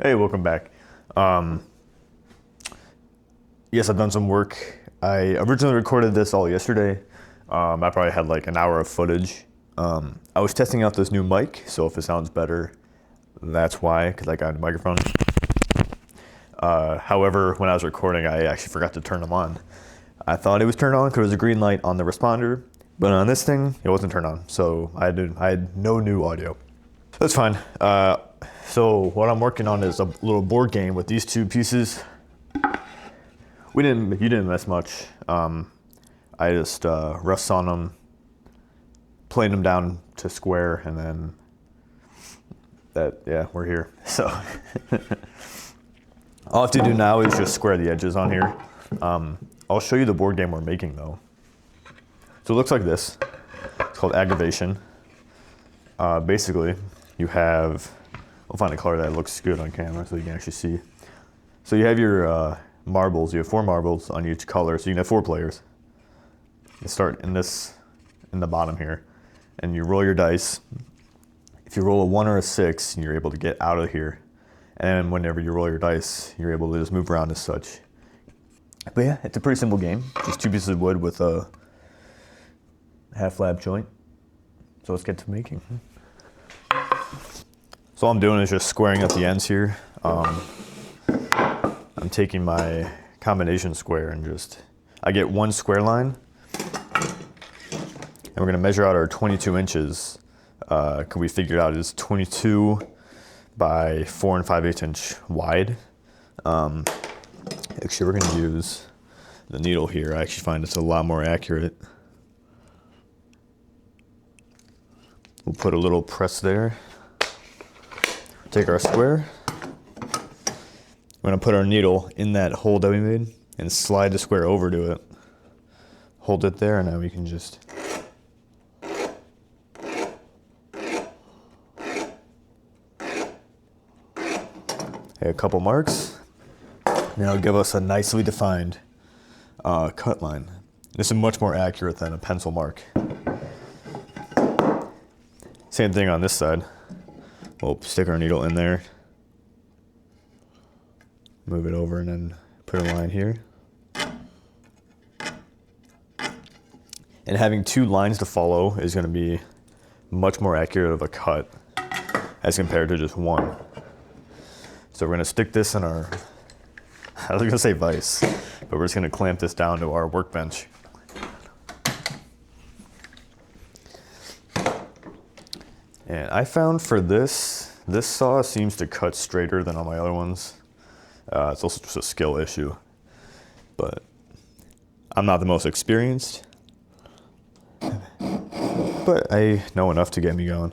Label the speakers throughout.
Speaker 1: Hey, welcome back. Um, yes, I've done some work. I originally recorded this all yesterday. I probably had like an hour of footage. I was testing out this new mic, so if it sounds better, that's why, because I got a microphone. However, when I was recording, I actually forgot to turn them on. I thought it was turned on because there was a green light on the responder, but on this thing, it wasn't turned on, so I had no new audio. That's fine. So what I'm working on is a little board game with these two pieces. You didn't miss much. I just rust on them, played them down to square, and then we're here. So all I have to do now is just square the edges on here. I'll show you the board game we're making though. So it looks like this. It's called Aggravation. Basically, you have, we'll find a color that looks good on camera so you can actually see. So you have your marbles. You have 4 marbles on each color, so you can have 4 players. You start in the bottom here, and you roll your dice. If you roll a 1 or a 6, you're able to get out of here. And whenever you roll your dice, you're able to just move around as such. But yeah, it's a pretty simple game. Just 2 pieces of wood with a half lab joint. So let's get to making. So all I'm doing is just squaring at the ends here. I'm taking my combination square and I get 1 square line. And we're gonna measure out our 22 inches. We figured out is 22 by 4 5/8 inch wide. Actually, we're gonna use the needle here. I actually find it's a lot more accurate. We'll put a little press there. Take our square. We're gonna put our needle in that hole that we made and slide the square over to it. Hold it there, and now we can just a couple marks. And it'll give us a nicely defined cut line. This is much more accurate than a pencil mark. Same thing on this side. We'll stick our needle in there, move it over, and then put a line here. And having 2 lines to follow is going to be much more accurate of a cut as compared to just 1. So we're going to stick this in our, I was going to say vise, but we're just going to clamp this down to our workbench. And I found for this saw seems to cut straighter than all my other ones. It's also just a skill issue, but I'm not the most experienced, but I know enough to get me going.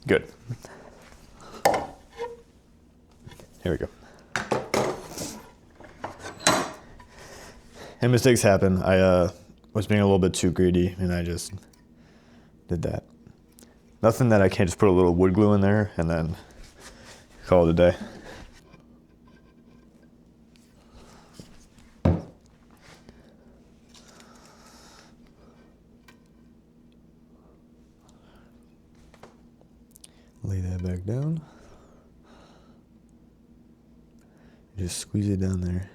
Speaker 1: Good. Here we go. And mistakes happen. I was being a little bit too greedy, and I just did that. Nothing that I can't just put a little wood glue in there and then call it a day. Lay that back down. Just squeeze it down there.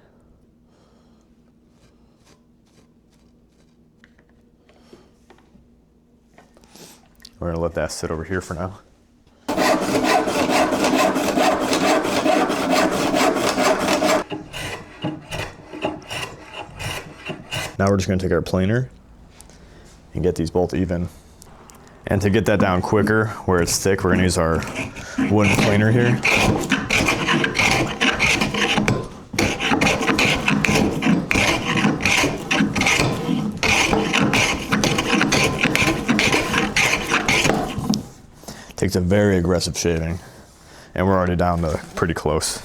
Speaker 1: We're gonna let that sit over here for now. Now we're just gonna take our planer and get these both even. And to get that down quicker, where it's thick, we're gonna use our wooden planer here. Takes a very aggressive shaving, and we're already down to pretty close.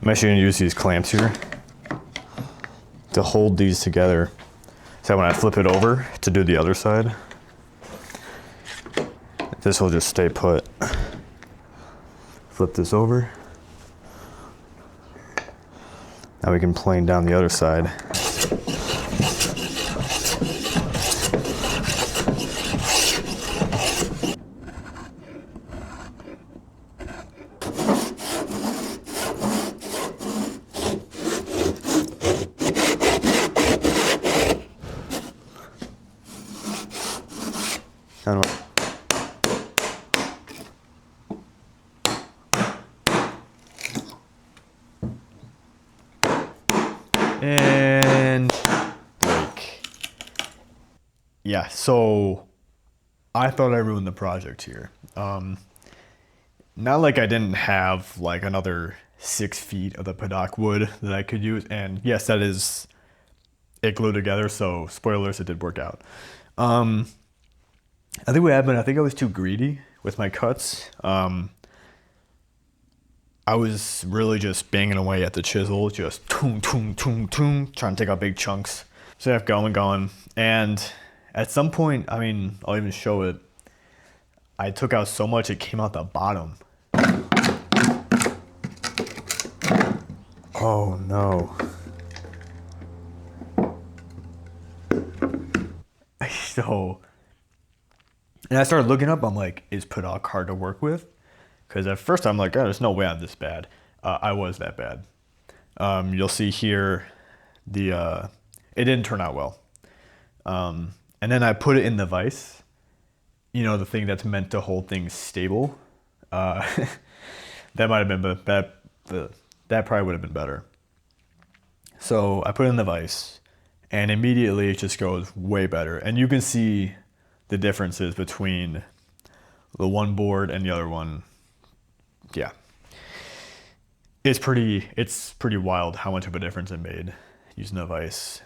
Speaker 1: I'm actually gonna use these clamps here to hold these together. So when I flip it over to do the other side, this will just stay put flip this over. Now we can plane down the other side. And break. Yeah, so I thought I ruined the project here. Not like I didn't have like another 6 feet of the Padock wood that I could use, and yes, that is it glued together, so spoilers, it did work out. I think what happened, I think I was too greedy with my cuts. I was really just banging away at the chisel, just toom, toom, toom, toom, trying to take out big chunks. So I have going. And at some point, I mean, I'll even show it. I took out so much, it came out the bottom. Oh no. So, and I started looking up, I'm like, is Padock hard to work with? Because at first I'm like, oh, there's no way I'm this bad. I was that bad. You'll see here, it didn't turn out well. And then I put it in the vise, you know, the thing that's meant to hold things stable. That might have been, that probably would have been better. So I put it in the vise, and immediately it just goes way better. And you can see the differences between the one board and the other one. Yeah, it's pretty wild how much of a difference it made using the vise.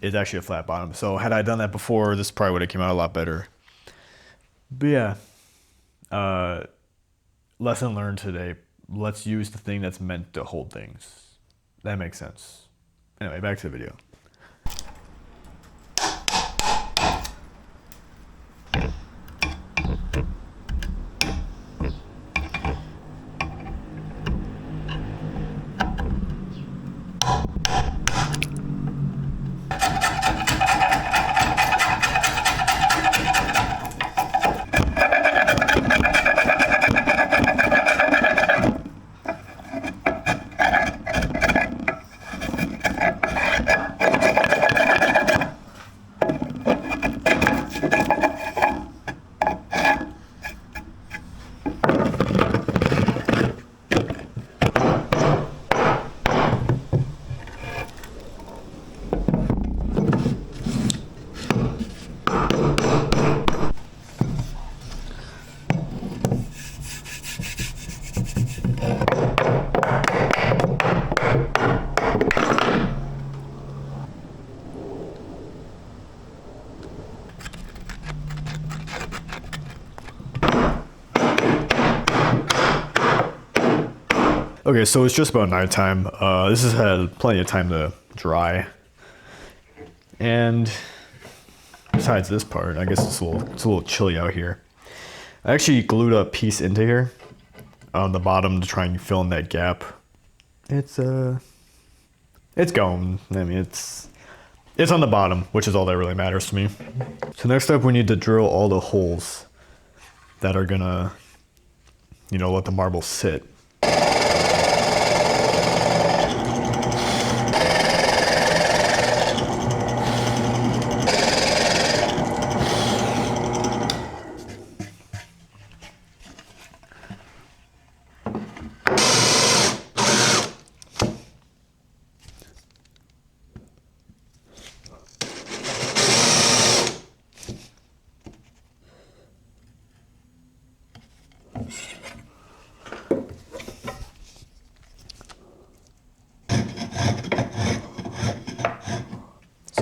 Speaker 1: It's actually a flat bottom. So had I done that before, this probably would have came out a lot better. But yeah, lesson learned today. Let's use the thing that's meant to hold things. That makes sense. Anyway, back to the video. Okay, so it's just about nighttime. This has had plenty of time to dry. And besides this part, I guess it's a little chilly out here. I actually glued a piece into here on the bottom to try and fill in that gap. It's going. I mean, it's on the bottom, which is all that really matters to me. So next up, we need to drill all the holes that are gonna, you know, let the marble sit.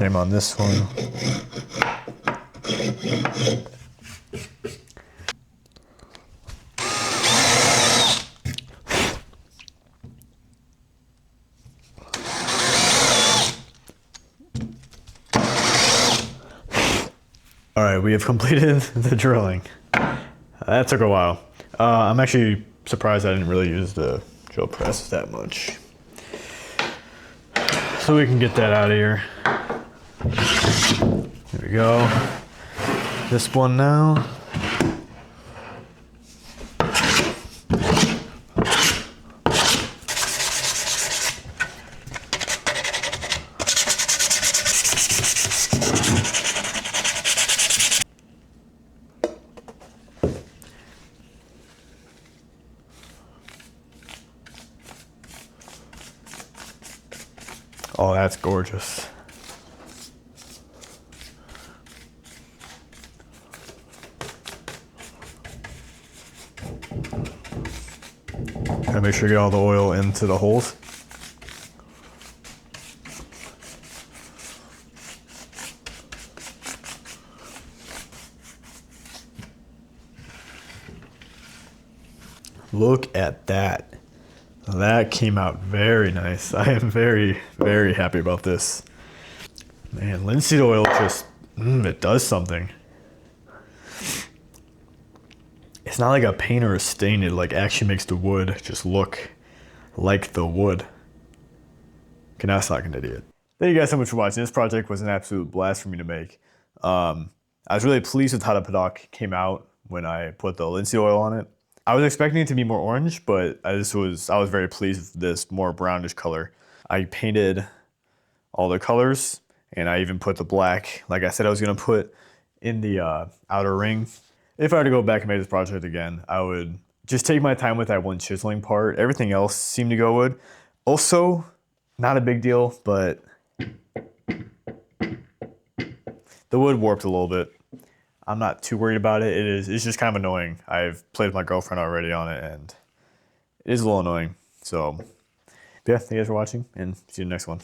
Speaker 1: Same on this one. All right, we have completed the drilling. That took a while. I'm actually surprised I didn't really use the drill press that much. So we can get that out of here. There we go. This one now. Oh, that's gorgeous. Gotta make sure you get all the oil into the holes. Look at that. That came out very nice. I am very, very happy about this. Man, linseed oil just, it does something. It's not like a paint or a stain. It like actually makes the wood just look like the wood. Okay, now suck an idiot. Thank you guys so much for watching. This project was an absolute blast for me to make. I was really pleased with how the Paddock came out when I put the linseed oil on it. I was expecting it to be more orange, but I was very pleased with this more brownish color. I painted all the colors, and I even put the black, like I said I was gonna put in the outer ring. If I were to go back and make this project again, I would just take my time with that one chiseling part. Everything else seemed to go good. Also, not a big deal, but the wood warped a little bit. I'm not too worried about it. It's just kind of annoying. I've played with my girlfriend already on it, and it is a little annoying. So, yeah, thank you guys for watching, and see you in the next one.